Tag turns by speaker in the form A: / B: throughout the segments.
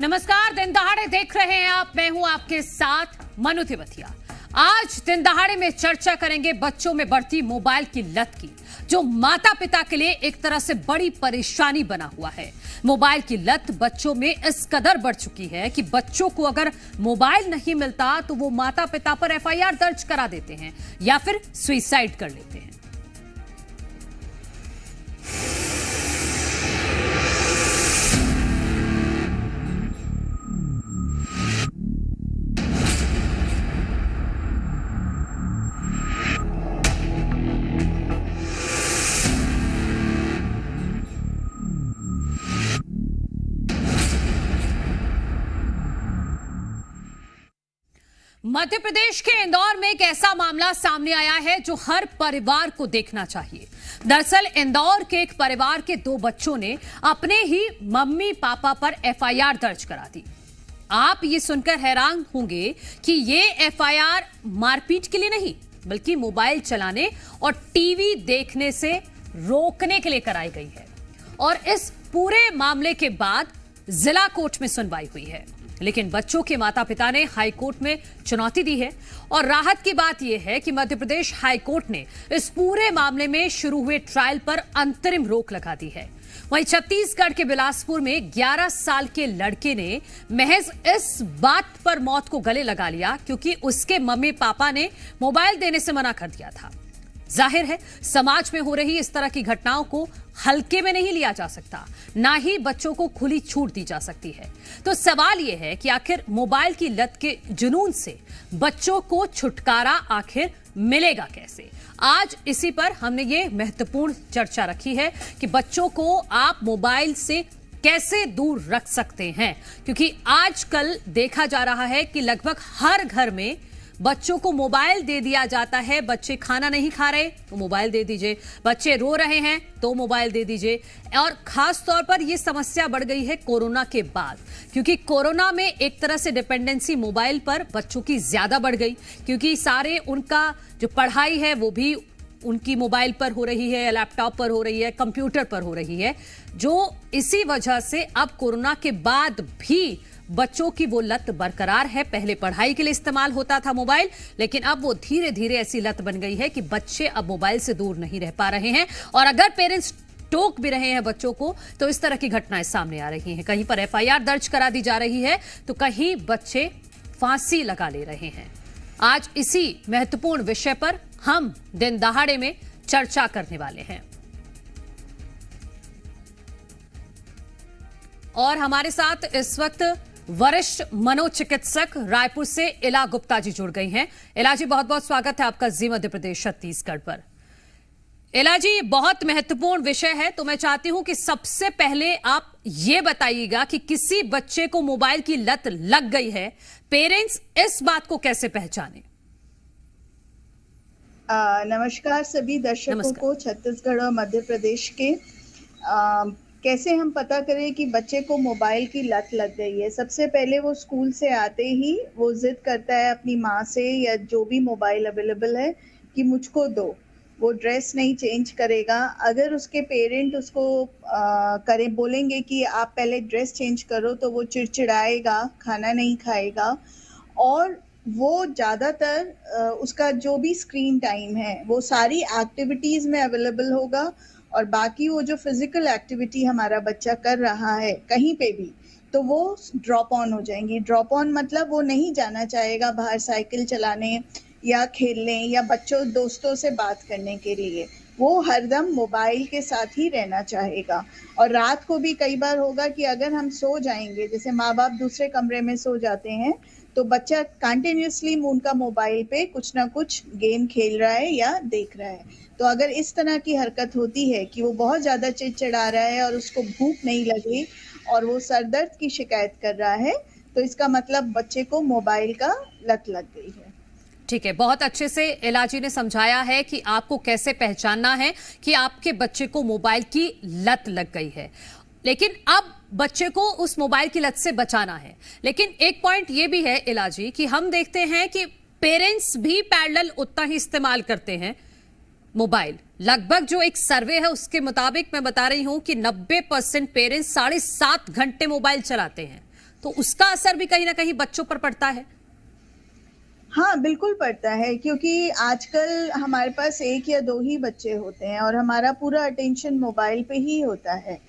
A: नमस्कार, दिन दहाड़े देख रहे हैं आप। मैं हूं आपके साथ मनु तिवतिया। आज दिन दहाड़े में चर्चा करेंगे बच्चों में बढ़ती मोबाइल की लत की, जो माता पिता के लिए एक तरह से बड़ी परेशानी बना हुआ है। मोबाइल की लत बच्चों में इस कदर बढ़ चुकी है कि बच्चों को अगर मोबाइल नहीं मिलता तो वो माता पिता पर एफआईआर दर्ज करा देते हैं या फिर सुसाइड कर लेते हैं। मध्य प्रदेश के इंदौर में एक ऐसा मामला सामने आया है जो हर परिवार को देखना चाहिए। दरअसल इंदौर के एक परिवार के 2 बच्चों ने अपने ही मम्मी पापा पर एफआईआर दर्ज करा दी। आप ये सुनकर हैरान होंगे कि ये एफआईआर मारपीट के लिए नहीं, बल्कि मोबाइल चलाने और टीवी देखने से रोकने के लिए कराई गई है। और इस पूरे मामले के बाद जिला कोर्ट में सुनवाई हुई है, लेकिन बच्चों के माता पिता ने हाई कोर्ट में चुनौती दी है। और राहत की बात यह है कि मध्य प्रदेश हाई कोर्ट ने इस पूरे मामले में शुरू हुए ट्रायल पर अंतरिम रोक लगा दी है। वहीं छत्तीसगढ़ के बिलासपुर में 11 साल के लड़के ने महज इस बात पर मौत को गले लगा लिया क्योंकि उसके मम्मी पापा ने मोबाइल देने से मना कर दिया था। जाहिर है, समाज में हो रही इस तरह की घटनाओं को हल्के में नहीं लिया जा सकता, ना ही बच्चों को खुली छूट दी जा सकती है। तो सवाल यह है कि आखिर मोबाइल की लत के जुनून से बच्चों को छुटकारा आखिर मिलेगा कैसे? आज इसी पर हमने ये महत्वपूर्ण चर्चा रखी है कि बच्चों को आप मोबाइल से कैसे दूर रख सकते हैं, क्योंकि आजकल देखा जा रहा है कि लगभग हर घर में बच्चों को मोबाइल दे दिया जाता है। बच्चे खाना नहीं खा रहे तो मोबाइल दे दीजिए, बच्चे रो रहे हैं तो मोबाइल दे दीजिए। और खास तौर पर यह समस्या बढ़ गई है कोरोना के बाद, क्योंकि कोरोना में एक तरह से डिपेंडेंसी मोबाइल पर बच्चों की ज्यादा बढ़ गई, क्योंकि सारे उनका जो पढ़ाई है वो भी उनकी मोबाइल पर हो रही है, लैपटॉप पर हो रही है, कंप्यूटर पर हो रही है। जो इसी वजह से अब कोरोना के बाद भी बच्चों की वो लत बरकरार है। पहले पढ़ाई के लिए इस्तेमाल होता था मोबाइल, लेकिन अब वो धीरे धीरे ऐसी लत बन गई है कि बच्चे अब मोबाइल से दूर नहीं रह पा रहे हैं। और अगर पेरेंट्स टोक भी रहे हैं बच्चों को तो इस तरह की घटनाएं सामने आ रही हैं। कहीं पर एफआईआर दर्ज करा दी जा रही है तो कहीं बच्चे फांसी लगा ले रहे हैं। आज इसी महत्वपूर्ण विषय पर हम दिन दहाड़े में चर्चा करने वाले हैं। और हमारे साथ इस वक्त वरिष्ठ मनोचिकित्सक रायपुर से इला गुप्ता जी जुड़ गई हैं। इला जी, बहुत बहुत स्वागत है आपका जी मध्य प्रदेश छत्तीसगढ़ पर। इला जी, बहुत महत्वपूर्ण विषय है, तो मैं चाहती हूं कि सबसे पहले आप ये बताइएगा कि किसी बच्चे को मोबाइल की लत लग गई है, पेरेंट्स इस बात को कैसे पहचाने?
B: नमस्कार सभी दर्शकों को छत्तीसगढ़ और मध्य प्रदेश के। कैसे हम पता करें कि बच्चे को मोबाइल की लत लग गई है? सबसे पहले वो स्कूल से आते ही वो जिद करता है अपनी माँ से या जो भी मोबाइल अवेलेबल है कि मुझको दो। वो ड्रेस नहीं चेंज करेगा। अगर उसके पेरेंट उसको करें बोलेंगे कि आप पहले ड्रेस चेंज करो तो वो चिड़चिड़ाएगा, खाना नहीं खाएगा। और वो ज़्यादातर उसका जो भी स्क्रीन टाइम है वो सारी एक्टिविटीज़ में अवेलेबल होगा। और बाकी वो जो फिजिकल एक्टिविटी हमारा बच्चा कर रहा है कहीं पे भी, तो वो ड्रॉप ऑन हो जाएंगी। ड्रॉप ऑन मतलब वो नहीं जाना चाहेगा बाहर साइकिल चलाने या खेलने या बच्चों दोस्तों से बात करने के लिए। वो हरदम मोबाइल के साथ ही रहना चाहेगा। और रात को भी कई बार होगा कि अगर हम सो जाएंगे, जैसे माँ बाप दूसरे कमरे में सो जाते हैं, तो बच्चा कंटिन्यूसली उनका मोबाइल पे कुछ ना कुछ गेम खेल रहा है या देख रहा है। तो अगर इस तरह की हरकत होती है कि वो बहुत ज़्यादा चिड़चिड़ा रहा है और उसको भूख नहीं लगी और वो सर दर्द की शिकायत कर रहा है, तो इसका मतलब बच्चे को मोबाइल का लत लग गई है।
A: ठीक है, बहुत अच्छे से इलाजी ने समझाया है कि आपको कैसे पहचानना है कि आपके बच्चे को मोबाइल की लत लग गई है। लेकिन अब बच्चे को उस मोबाइल की लत से बचाना है। लेकिन एक पॉइंट ये भी है इलाजी कि हम देखते हैं कि पेरेंट्स भी पैरेलल उतना ही इस्तेमाल करते हैं मोबाइल। लगभग जो एक सर्वे है उसके मुताबिक मैं बता रही हूं कि 90% पेरेंट्स 7.5 घंटे मोबाइल चलाते हैं। तो उसका असर भी कहीं ना कहीं बच्चों पर पड़ता है।
B: हाँ, बिल्कुल पड़ता है, क्योंकि आजकल हमारे पास 1 या 2 ही बच्चे होते हैं और हमारा पूरा अटेंशन मोबाइल पे ही होता है।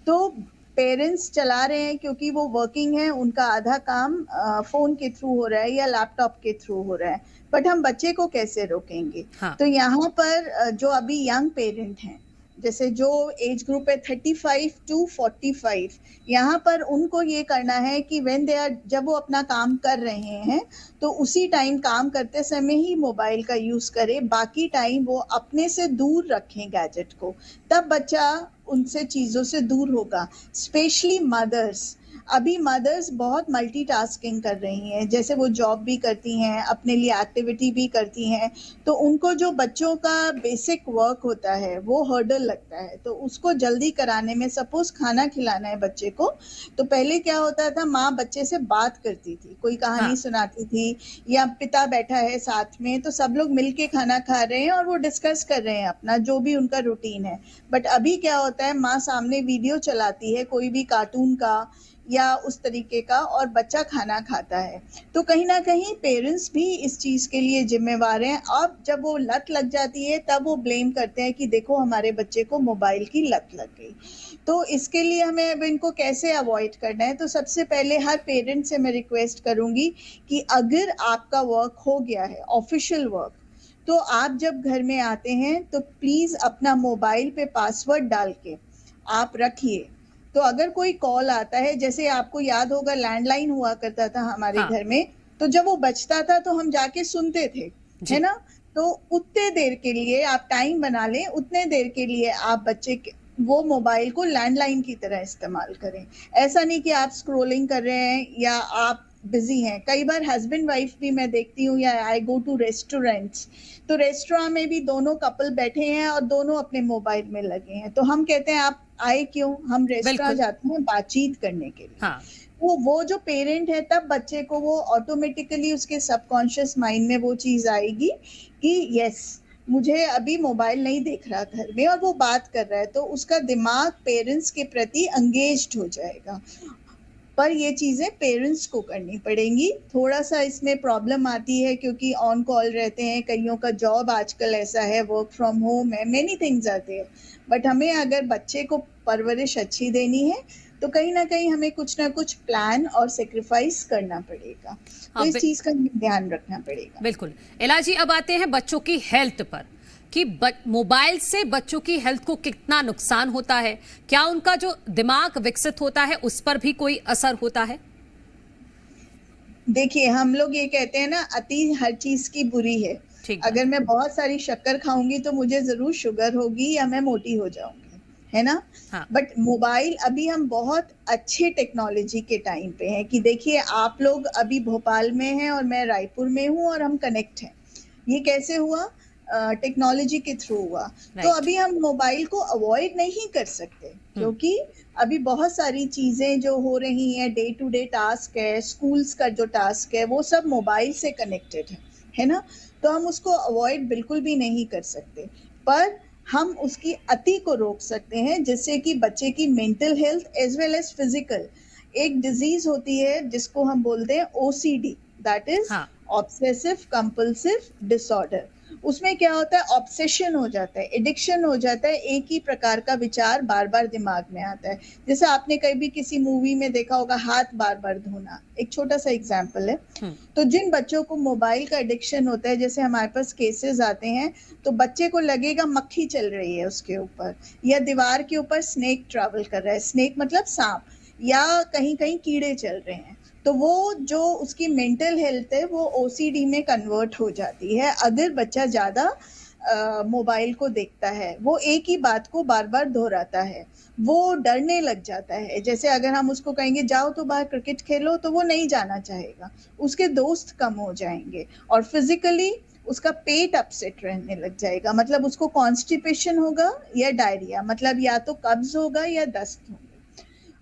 B: तो पेरेंट्स चला रहे हैं क्योंकि वो वर्किंग है, उनका आधा काम फ़ोन के थ्रू हो रहा है या लैपटॉप के थ्रू हो रहा है, बट हम बच्चे को कैसे रोकेंगे?
A: हाँ।
B: तो यहाँ पर जो अभी यंग पेरेंट हैं, जैसे जो एज ग्रुप है 35 टू 45, यहाँ पर उनको ये करना है कि जब वो अपना काम कर रहे हैं तो उसी टाइम काम करते समय ही मोबाइल का यूज करें, बाकी टाइम वो अपने से दूर रखें गैजेट को, तब बच्चा उनसे चीजों से दूर होगा। स्पेशली मदर्स, अभी मदर्स बहुत मल्टीटास्किंग कर रही हैं, जैसे वो जॉब भी करती हैं, अपने लिए एक्टिविटी भी करती हैं, तो उनको जो बच्चों का बेसिक वर्क होता है वो हर्डल लगता है, तो उसको जल्दी कराने में, सपोज खाना खिलाना है बच्चे को, तो पहले क्या होता था, माँ बच्चे से बात करती थी, कोई कहानी सुनाती थी, या पिता बैठा है साथ में तो सब लोग मिलके खाना खा रहे हैं और वो डिस्कस कर रहे हैं अपना जो भी उनका रूटीन है। बट अभी क्या होता है, माँ सामने वीडियो चलाती है कोई भी कार्टून का या उस तरीके का, और बच्चा खाना खाता है। तो कहीं ना कहीं पेरेंट्स भी इस चीज के लिए जिम्मेवार हैं। अब जब वो लत लग जाती है तब वो ब्लेम करते हैं कि देखो हमारे बच्चे को मोबाइल की लत लग गई। तो इसके लिए हमें अब इनको कैसे अवॉइड करना है, तो सबसे पहले हर पेरेंट से मैं रिक्वेस्ट करूंगी कि अगर आपका वर्क हो गया है, ऑफिशियल वर्क, तो आप जब घर में आते हैं तो प्लीज अपना मोबाइल पे पासवर्ड डाल के आप रखिए। तो अगर कोई कॉल आता है, जैसे आपको याद होगा लैंडलाइन हुआ करता था हमारे घर में, तो जब वो बजता था तो हम जाके सुनते थे, है ना? तो उतने देर के लिए आप टाइम बना लें, उतने देर के लिए आप वो मोबाइल को लैंडलाइन की तरह इस्तेमाल करें। ऐसा नहीं कि आप स्क्रोलिंग कर रहे हैं या आप बिजी हैं। कई बार हस्बैंड वाइफ भी मैं देखती हूँ, या आई गो टू रेस्टोरेंट्स, तो रेस्टोरेंट में भी दोनों कपल बैठे हैं और दोनों अपने मोबाइल में लगे हैं, तो हम कहते हैं आप आए क्यों? हम रेस्टोरेंट जाते हैं बातचीत करने के लिए। हाँ। वो जो पेरेंट है, तब बच्चे को वो ऑटोमेटिकली उसके सबकॉन्शियस माइंड में वो चीज आएगी कि यस, मुझे अभी मोबाइल नहीं देख रहा घर में और वो बात कर रहा है, तो उसका दिमाग पेरेंट्स के प्रति एंगेज्ड हो जाएगा। पर ये चीजें पेरेंट्स को करनी पड़ेंगी। थोड़ा सा इसमें प्रॉब्लम आती है क्योंकि ऑन कॉल रहते हैं, कईयों का जॉब आजकल ऐसा है, वर्क फ्रॉम होम है, मेनी थिंग्स आते हैं, बट हमें अगर बच्चे को परवरिश अच्छी देनी है तो कहीं ना कहीं हमें कुछ ना कुछ प्लान और सेक्रीफाइस करना पड़ेगा। तो इस चीज का ध्यान रखना पड़ेगा।
A: बिल्कुल। एला जी, अब आते हैं बच्चों की हेल्थ पर कि मोबाइल से बच्चों की हेल्थ को कितना नुकसान होता है, क्या उनका जो दिमाग विकसित होता है उस पर भी कोई असर होता है?
B: देखिए, हम लोग ये कहते हैं ना, अति हर चीज की बुरी है। अगर मैं बहुत सारी शक्कर खाऊंगी तो मुझे जरूर शुगर होगी या मैं मोटी हो जाऊंगी, है ना? हाँ। बट मोबाइल, अभी हम बहुत अच्छे टेक्नोलॉजी के टाइम पे हैं कि देखिए, आप लोग अभी भोपाल में हैं और मैं रायपुर में हूँ और हम कनेक्ट हैं। ये कैसे हुआ? टेक्नोलॉजी के थ्रू हुआ। तो अभी हम मोबाइल को अवॉइड नहीं कर सकते, क्योंकि अभी बहुत सारी चीजें जो हो रही हैं, डे टू डे टास्क है, स्कूल्स का जो टास्क है, वो सब मोबाइल से कनेक्टेड है ना? तो हम उसको अवॉइड बिल्कुल भी नहीं कर सकते, पर हम उसकी अति को रोक सकते हैं, जिससे कि बच्चे की mental health as well as physical, एक डिजीज होती है जिसको हम बोलते हैं OCD, that is obsessive compulsive disorder. उसमें क्या होता है, ऑब्सेशन हो जाता है, एडिक्शन हो जाता है, एक ही प्रकार का विचार बार बार दिमाग में आता है। जैसे आपने कभी किसी मूवी में देखा होगा, हाथ बार बार धोना, एक छोटा सा एग्जांपल है। तो जिन बच्चों को मोबाइल का एडिक्शन होता है, जैसे हमारे पास केसेस आते हैं, तो बच्चे को लगेगा मक्खी चल रही है उसके ऊपर, या दीवार के ऊपर स्नेक ट्रैवल कर रहा है, स्नेक मतलब सांप, या कहीं कहीं कीड़े चल रहे हैं, तो वो जो उसकी मेंटल हेल्थ है वो OCD में कन्वर्ट हो जाती है। अगर बच्चा ज्यादा मोबाइल को देखता है, वो एक ही बात को बार बार दोहराता है, वो डरने लग जाता है। जैसे अगर हम उसको कहेंगे जाओ तो बाहर क्रिकेट खेलो, तो वो नहीं जाना चाहेगा, उसके दोस्त कम हो जाएंगे, और फिजिकली उसका पेट अपसेट रहने लग जाएगा, मतलब उसको कॉन्स्टिपेशन होगा या डायरिया, मतलब या तो कब्ज होगा या दस्त होगा।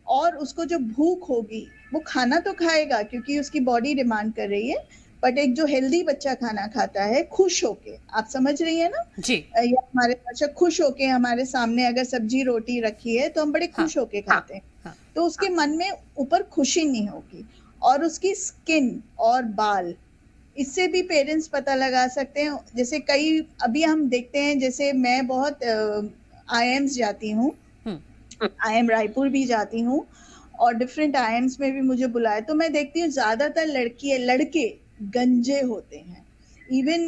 B: और उसको जो भूख होगी, वो खाना तो खाएगा क्योंकि उसकी बॉडी डिमांड कर रही है, बट एक जो हेल्दी बच्चा खाना खाता है खुश होके, आप समझ रही है ना जी? या हमारे बच्चा खुश होके हमारे सामने अगर सब्जी रोटी रखी है तो हम बड़े खुश होके खाते हैं। तो उसके मन में ऊपर खुशी नहीं होगी। और उसकी स्किन और बाल, इससे भी पेरेंट्स पता लगा सकते हैं। जैसे कई अभी हम देखते हैं, जैसे मैं बहुत IIMs जाती हूँ, IIM रायपुर भी जाती हूँ और डिफरेंट IIMs में भी मुझे बुलाया, तो मैं देखती हूँ ज्यादातर लड़के गंजे होते हैं। इवन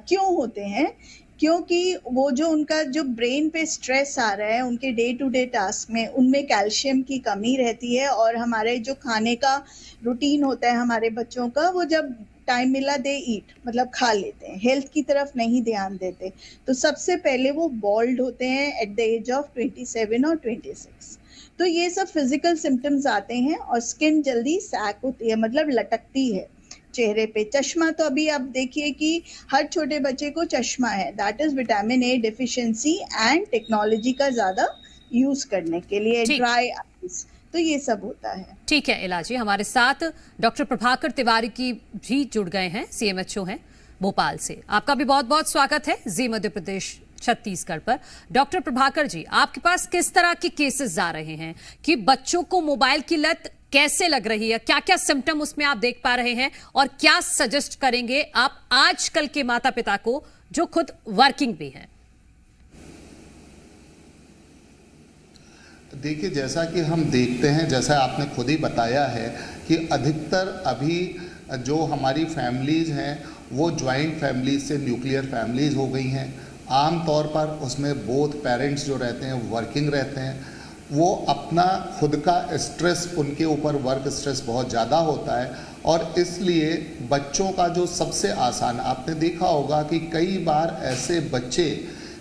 B: क्यों होते हैं? क्योंकि वो जो उनका जो ब्रेन पे स्ट्रेस आ रहा है उनके डे टू डे टास्क में, उनमें कैल्शियम की कमी रहती है। और हमारे जो खाने का रूटीन होता है हमारे बच्चों का, वो जब टाइम मिला दे ईट, मतलब खा लेते हैं, हेल्थ की तरफ नहीं ध्यान देते। तो सबसे पहले वो बॉल्ड होते हैं एट द एज ऑफ 27 और 26। तो ये सब फिजिकल सिम्टम्स आते हैं। और स्किन जल्दी सैक होती है, मतलब लटकती है चेहरे पे। चश्मा तो अभी आप देखिए कि हर छोटे बच्चे को चश्मा है, that is vitamin A deficiency and technology का ज्यादा यूज करने के लिए, ड्राई आईज, तो ये सब होता है।
A: ठीक है इला जी, हमारे साथ डॉक्टर प्रभाकर तिवारी की भी जुड़ गए हैं, CMHO हैं भोपाल से। आपका भी बहुत बहुत स्वागत है जी मध्य प्रदेश छत्तीसगढ़ पर। डॉक्टर प्रभाकर जी, आपके पास किस तरह के केसेस आ रहे हैं कि बच्चों को मोबाइल की लत कैसे लग रही है, क्या क्या सिम्टम उसमें आप देख पा रहे हैं और क्या सजेस्ट करेंगे आप आजकल के माता पिता को जो खुद वर्किंग भी हैं?
C: देखिए, जैसा कि हम देखते हैं, जैसा आपने खुद ही बताया है कि अधिकतर अभी जो हमारी फैमिलीज़ हैं वो जॉइंट फैमिलीज से न्यूक्लियर फैमिलीज़ हो गई हैं। आम तौर पर उसमें बोथ पेरेंट्स जो रहते हैं वर्किंग रहते हैं। वो अपना खुद का स्ट्रेस, उनके ऊपर वर्क स्ट्रेस बहुत ज़्यादा होता है और इसलिए बच्चों का जो सबसे आसान, आपने देखा होगा कि कई बार ऐसे बच्चे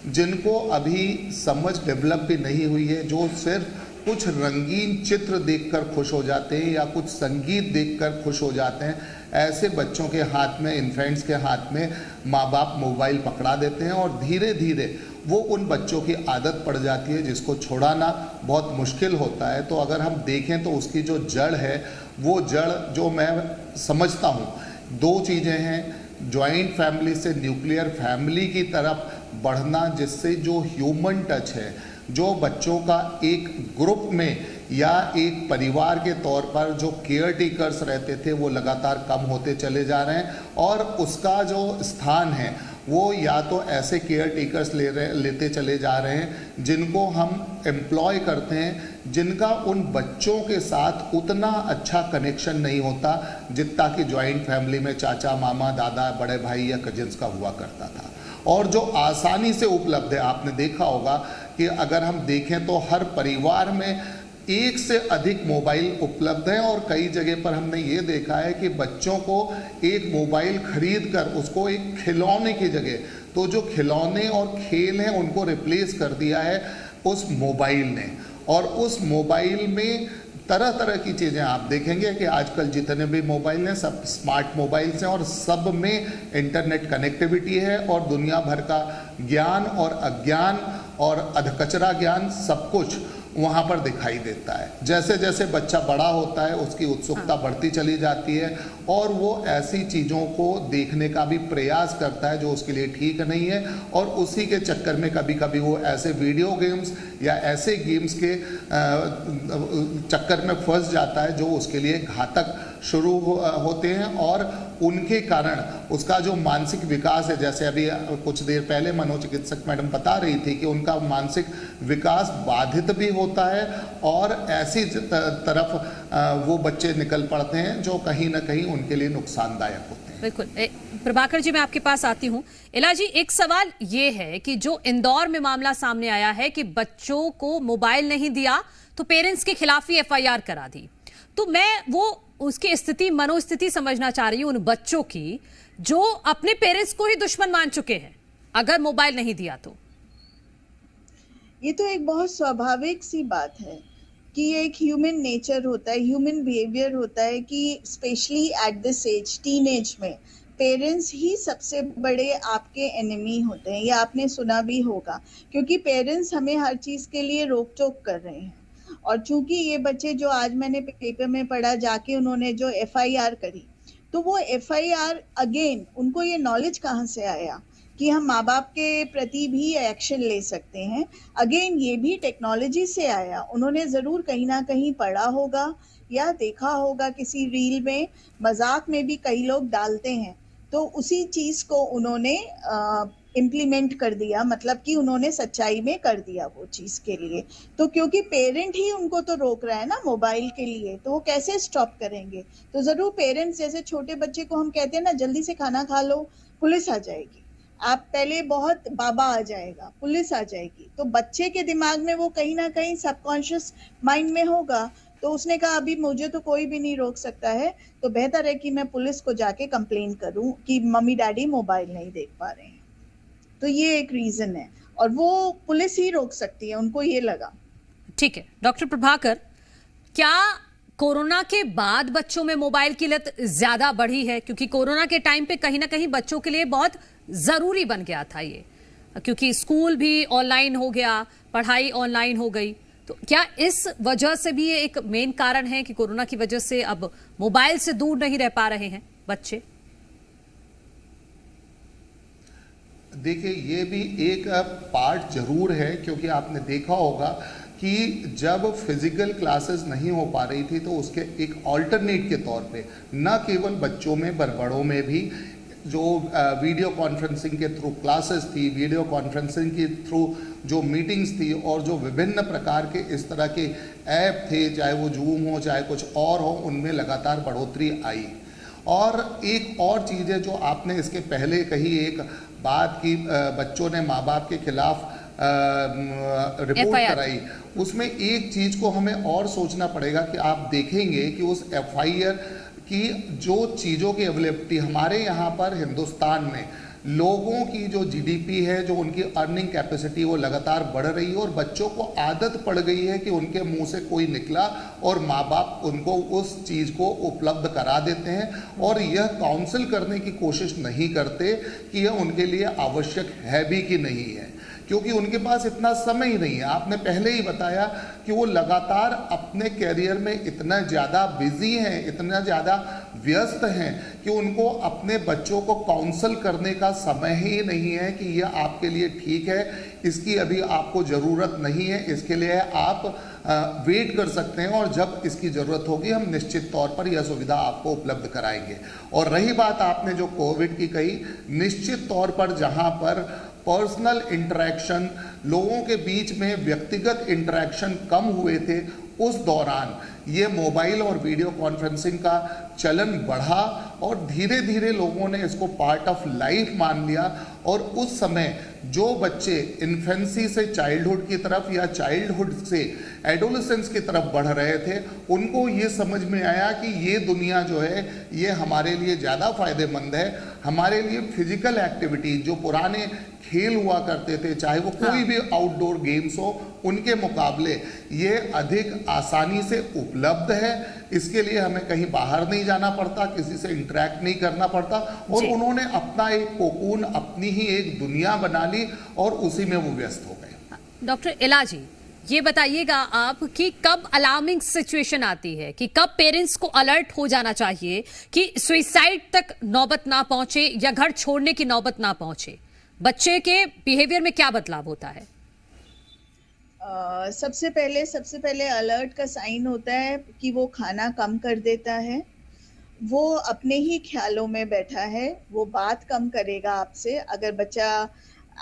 C: जिनको अभी समझ डेवलप भी नहीं हुई है, जो सिर्फ कुछ रंगीन चित्र देखकर खुश हो जाते हैं या कुछ संगीत देखकर खुश हो जाते हैं, ऐसे बच्चों के हाथ में, इन्फेंट्स के हाथ में माँ बाप मोबाइल पकड़ा देते हैं और धीरे धीरे वो उन बच्चों की आदत पड़ जाती है जिसको छुड़ाना बहुत मुश्किल होता है। तो अगर हम देखें तो उसकी जो जड़ है, वो जड़ जो मैं समझता हूँ, दो चीज़ें हैं। जॉइंट फैमिली से न्यूक्लियर फैमिली की तरफ बढ़ना, जिससे जो ह्यूमन टच है, जो बच्चों का एक ग्रुप में या एक परिवार के तौर पर जो केयर टेकर्स रहते थे वो लगातार कम होते चले जा रहे हैं और उसका जो स्थान है वो या तो ऐसे केयर टेकर्स लेते चले जा रहे हैं जिनको हम एम्प्लॉय करते हैं, जिनका उन बच्चों के साथ उतना अच्छा कनेक्शन नहीं होता जितना कि जॉइंट फैमिली में चाचा, मामा, दादा, बड़े भाई या कजिन्स का हुआ करता था। और जो आसानी से उपलब्ध है, आपने देखा होगा कि अगर हम देखें तो हर परिवार में एक से अधिक मोबाइल उपलब्ध है और कई जगह पर हमने ये देखा है कि बच्चों को एक मोबाइल खरीद कर उसको एक खिलौने की जगह, तो जो खिलौने और खेल हैं उनको रिप्लेस कर दिया है उस मोबाइल ने। और उस मोबाइल में तरह तरह की चीज़ें आप देखेंगे कि आजकल जितने भी मोबाइल हैं सब स्मार्ट मोबाइल्स हैं और सब में इंटरनेट कनेक्टिविटी है और दुनिया भर का ज्ञान और अज्ञान और अधकचरा ज्ञान सब कुछ वहाँ पर दिखाई देता है। जैसे जैसे बच्चा बड़ा होता है उसकी उत्सुकता बढ़ती चली जाती है और वो ऐसी चीज़ों को देखने का भी प्रयास करता है जो उसके लिए ठीक नहीं है और उसी के चक्कर में कभी कभी वो ऐसे वीडियो गेम्स या ऐसे गेम्स के चक्कर में फंस जाता है जो उसके लिए घातक शुरू होते हैं और उनके कारण उसका जो मानसिक विकास है, जैसे अभी कुछ देर पहले मनोचिकित्सक मैडम बता रही थी कि उनका मानसिक विकास बाधित भी होता है और ऐसी तरफ वो बच्चे निकल पड़ते हैं जो कहीं ना कहीं उनके लिए नुकसानदायक होते हैं।
A: बिल्कुल। प्रभाकर जी, मैं आपके पास आती हूँ। इला जी, एक सवाल ये है कि जो इंदौर में मामला सामने आया है कि बच्चों को मोबाइल नहीं दिया तो पेरेंट्स के खिलाफ ही FIR करा दी, तो मैं वो उसकी स्थिति, मनोस्थिति समझना चाह रही हूँ उन बच्चों की जो अपने पेरेंट्स को ही दुश्मन मान चुके हैं अगर मोबाइल नहीं दिया तो।
B: ये तो एक बहुत स्वाभाविक सी बात है कि ये एक ह्यूमन नेचर होता है, ह्यूमन बिहेवियर होता है कि specially at this age, teenage में पेरेंट्स ही सबसे बड़े आपके एनिमी होते हैं। ये आपने सुना भी होगा क्योंकि पेरेंट्स हमें हर चीज के लिए रोक टोक कर रहे हैं। और चूंकि ये बच्चे जो आज मैंने पेपर में पढ़ा, जाके उन्होंने जो FIR करी, तो वो FIR अगेन उनको ये नॉलेज कहाँ से आया कि हम माँ बाप के प्रति भी एक्शन ले सकते हैं। अगेन ये भी टेक्नोलॉजी से आया, उन्होंने ज़रूर कहीं ना कहीं पढ़ा होगा या देखा होगा किसी रील में, मजाक में भी कई लोग डालते हैं, तो उसी चीज़ को उन्होंने इम्प्लीमेंट कर दिया, मतलब कि उन्होंने सच्चाई में कर दिया वो चीज़ के लिए। तो क्योंकि पेरेंट ही उनको तो रोक रहा है ना मोबाइल के लिए, तो वो कैसे स्टॉप करेंगे? तो ज़रूर पेरेंट्स, जैसे छोटे बच्चे को हम कहते हैं ना जल्दी से खाना खा लो, पुलिस आ जाएगी, आप पहले बहुत बाबा आ जाएगा, पुलिस आ जाएगी, तो बच्चे के दिमाग में वो कहीं ना कहीं सबकॉन्शियस माइंड में होगा। तो उसने कहा अभी मुझे तो कोई भी नहीं रोक सकता है, तो बेहतर है कि मैं पुलिस को जाके कंप्लेन करूं कि मम्मी डैडी मोबाइल नहीं देख पा रहे हैं। तो ये एक रीजन है, और वो पुलिस ही रोक सकती है, उनको ये लगा।
A: ठीक है डॉक्टर प्रभाकर, क्या कोरोना के बाद बच्चों में मोबाइल की लत ज्यादा बढ़ी है? क्योंकि कोरोना के टाइम पे कहीं ना कहीं बच्चों के लिए बहुत जरूरी बन गया था ये, क्योंकि स्कूल भी ऑनलाइन हो गया, पढ़ाई ऑनलाइन हो गई, तो क्या इस वजह से भी ये एक मेन कारण है कि कोरोना की वजह से अब मोबाइल से दूर नहीं रह पा रहे हैं बच्चे?
C: देखिए, ये भी एक पार्ट जरूर है, क्योंकि आपने देखा होगा कि जब फिजिकल क्लासेस नहीं हो पा रही थी तो उसके एक अल्टरनेट के तौर पे न केवल बच्चों में पर बड़ों में भी जो वीडियो कॉन्फ्रेंसिंग के थ्रू क्लासेस थी, वीडियो कॉन्फ्रेंसिंग के थ्रू जो मीटिंग्स थी, और जो विभिन्न प्रकार के इस तरह के ऐप थे, चाहे वो जूम हो चाहे कुछ और हो, उनमें लगातार बढ़ोतरी आई। और एक और चीज़ है जो आपने इसके पहले कही, एक बात की बच्चों ने माँ बाप के खिलाफ रिपोर्ट कराई, उसमें एक चीज़ को हमें और सोचना पड़ेगा कि आप देखेंगे कि उस FIR की जो चीज़ों की अवेलेबिलिटी हमारे यहाँ पर हिंदुस्तान में लोगों की जो GDP है, जो उनकी अर्निंग कैपेसिटी, वो लगातार बढ़ रही है, और बच्चों को आदत पड़ गई है कि उनके मुंह से कोई निकला और माँ बाप उनको उस चीज़ को उपलब्ध करा देते हैं, और यह काउंसिल करने की कोशिश नहीं करते कि यह उनके लिए आवश्यक है भी कि नहीं है, क्योंकि उनके पास इतना समय ही नहीं है। आपने पहले ही बताया कि वो लगातार अपने कैरियर में इतना ज़्यादा बिजी हैं, इतना ज़्यादा व्यस्त हैं कि उनको अपने बच्चों को काउंसल करने का समय ही नहीं है कि यह आपके लिए ठीक है, इसकी अभी आपको ज़रूरत नहीं है, इसके लिए आप वेट कर सकते हैं, और जब इसकी ज़रूरत होगी हम निश्चित तौर पर यह सुविधा आपको उपलब्ध कराएंगे। और रही बात आपने जो कोविड की कही, निश्चित तौर पर जहाँ पर पर्सनल इंटरेक्शन, लोगों के बीच में व्यक्तिगत इंटरेक्शन कम हुए थे, उस दौरान ये मोबाइल और वीडियो कॉन्फ्रेंसिंग का चलन बढ़ा, और धीरे धीरे लोगों ने इसको पार्ट ऑफ लाइफ मान लिया। और उस समय जो बच्चे इन्फेंसी से चाइल्डहुड की तरफ या चाइल्डहुड से एडोलेसेंस की तरफ बढ़ रहे थे, उनको ये समझ में आया कि ये दुनिया जो है ये हमारे लिए ज़्यादा फायदेमंद है, हमारे लिए फिजिकल एक्टिविटी, जो पुराने खेल हुआ करते थे, चाहे वो कोई भी आउटडोर गेम्स हो, उनके मुकाबले ये अधिक आसानी से उपलब्ध है। इसके लिए हमें कहीं बाहर नहीं जाना पड़ता, किसी से इंटरेक्ट नहीं करना पड़ता, और उन्होंने अपना एक कोकून, अपनी ही एक दुनिया बना ली, और उसी में वो व्यस्त हो गए।
A: डॉक्टर इला जी, ये बताइएगा आप कि कब अलार्मिंग सिचुएशन आती है, कि कब पेरेंट्स को अलर्ट हो जाना चाहिए कि सुसाइड तक नौबत ना पहुंचे या घर छोड़ने की नौबत ना पहुंचे? बच्चे के बिहेवियर में क्या बदलाव होता है?
B: सबसे पहले अलर्ट का साइन होता है कि वो खाना कम कर देता है, वो अपने ही ख्यालों में बैठा है, वो बात कम करेगा आपसे, अगर बच्चा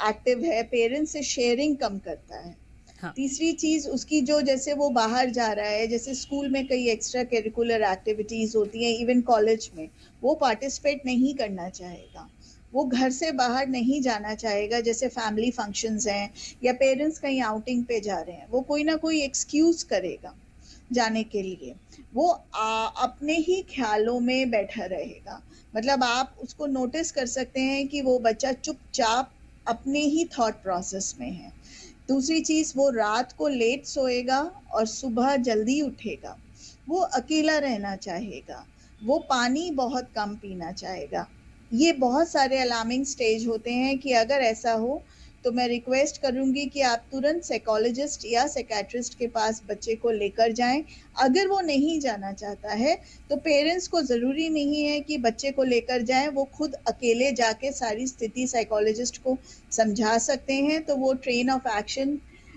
B: एक्टिव है, पेरेंट्स से शेयरिंग कम करता है। हाँ। तीसरी चीज उसकी जो, जैसे वो बाहर जा रहा है, जैसे स्कूल में कई एक्स्ट्रा करिकुलर एक्टिविटीज होती हैं, इवन कॉलेज में, वो पार्टिसिपेट नहीं करना चाहेगा, वो घर से बाहर नहीं जाना चाहेगा, जैसे फैमिली फंक्शंस हैं या पेरेंट्स कहीं आउटिंग पे जा रहे हैं, वो कोई ना कोई एक्सक्यूज करेगा जाने के लिए, वो अपने ही ख्यालों में बैठा रहेगा। मतलब आप उसको नोटिस कर सकते हैं कि वो बच्चा चुपचाप अपने ही थॉट प्रोसेस में है। दूसरी चीज, वो रात को लेट सोएगा और सुबह जल्दी उठेगा, वो अकेला रहना चाहेगा, वो पानी बहुत कम पीना चाहेगा। ये बहुत सारे अलार्मिंग स्टेज होते हैं कि अगर ऐसा हो तो मैं रिक्वेस्ट करूंगी कि आप तुरंत साइकोलॉजिस्ट या साइकियाट्रिस्ट के पास बच्चे को लेकर जाएं। अगर वो नहीं जाना चाहता है तो पेरेंट्स को ज़रूरी नहीं है कि बच्चे को लेकर जाएं, वो खुद अकेले जाके सारी स्थिति साइकोलॉजिस्ट को समझा सकते हैं। तो वो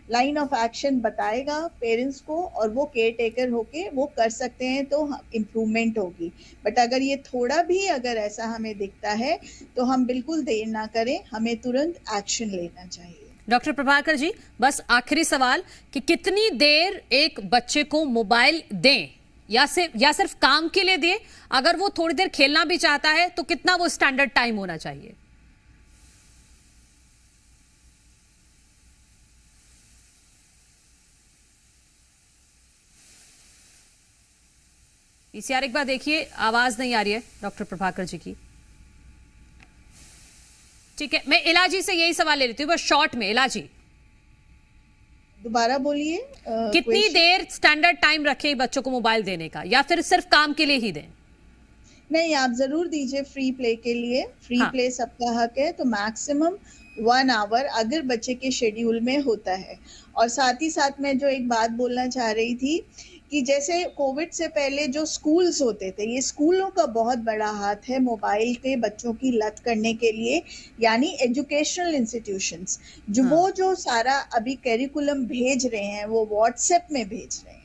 B: लाइन ऑफ एक्शन बताएगा पेरेंट्स को और वो केयर टेकर होके वो कर सकते हैं, तो इम्प्रूवमेंट होगी। बट अगर ये थोड़ा भी अगर ऐसा हमें दिखता है तो हम बिल्कुल देर ना करें, हमें तुरंत एक्शन लेना चाहिए।
A: डॉक्टर प्रभाकर जी, बस आखिरी सवाल कि कितनी देर एक बच्चे को मोबाइल दें या सिर्फ काम के लिए दें? अगर वो थोड़ी देर खेलना भी चाहता है तो कितना वो स्टैंडर्ड टाइम होना चाहिए? पीसीआर एक बार देखिए, आवाज नहीं आ रही है डॉक्टर प्रभाकर जी की। ठीक है, मैं इलाजी से यही सवाल ले लेती हूँ बस शॉर्ट में। इलाजी,
B: दोबारा बोलिए।
A: कितनी देर स्टैंडर्ड टाइम रखें बच्चों को मोबाइल देने का, या फिर सिर्फ काम के लिए ही दें?
B: नहीं, आप जरूर दीजिए फ्री प्ले के लिए। फ्री प्ले सबका हक है, तो मैक्सिमम 1 आवर अगर बच्चे के शेड्यूल में होता है। और साथ ही साथ मैं जो एक बात बोलना चाह रही थी कि जैसे कोविड से पहले जो स्कूल्स होते थे, ये स्कूलों का बहुत बड़ा हाथ है मोबाइल के बच्चों की लत करने के लिए, यानी एजुकेशनल इंस्टीट्यूशंस जो सारा अभी करिकुलम भेज रहे हैं वो व्हाट्सएप में भेज रहे हैं।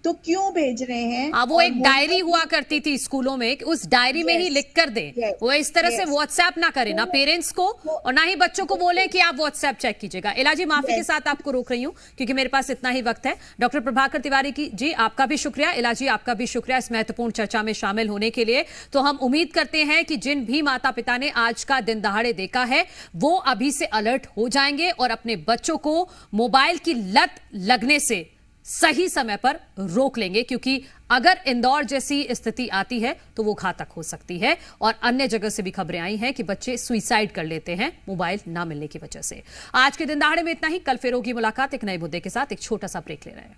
B: तो क्यों भेज रहे हैं?
A: वो एक डायरी हुआ करती थी स्कूलों में, उस डायरी में ही लिख कर दें। वो इस तरह से व्हाट्सएप ना करें, ना पेरेंट्स को और ना ही बच्चों को बोले कि आप व्हाट्सएप चेक कीजिएगा। इलाजी, माफी के साथ आपको रोक रही हूं क्योंकि मेरे पास इतना ही वक्त है। डॉक्टर प्रभाकर तिवारी जी आपका भी शुक्रिया, इलाजी आपका भी शुक्रिया इस महत्वपूर्ण चर्चा में शामिल होने के लिए। तो हम उम्मीद करते हैं कि जिन भी माता पिता ने आज का दिन दहाड़े देखा है वो अभी से अलर्ट हो जाएंगे और अपने बच्चों को मोबाइल की लत लगने से सही समय पर रोक लेंगे, क्योंकि अगर इंदौर जैसी स्थिति आती है तो वो घातक हो सकती है। और अन्य जगह से भी खबरें आई हैं कि बच्चे सुसाइड कर लेते हैं मोबाइल ना मिलने की वजह से। आज के दिन दहाड़े में इतना ही। कल फिर होगी मुलाकात एक नए मुद्दे के साथ। एक छोटा सा ब्रेक ले रहे हैं।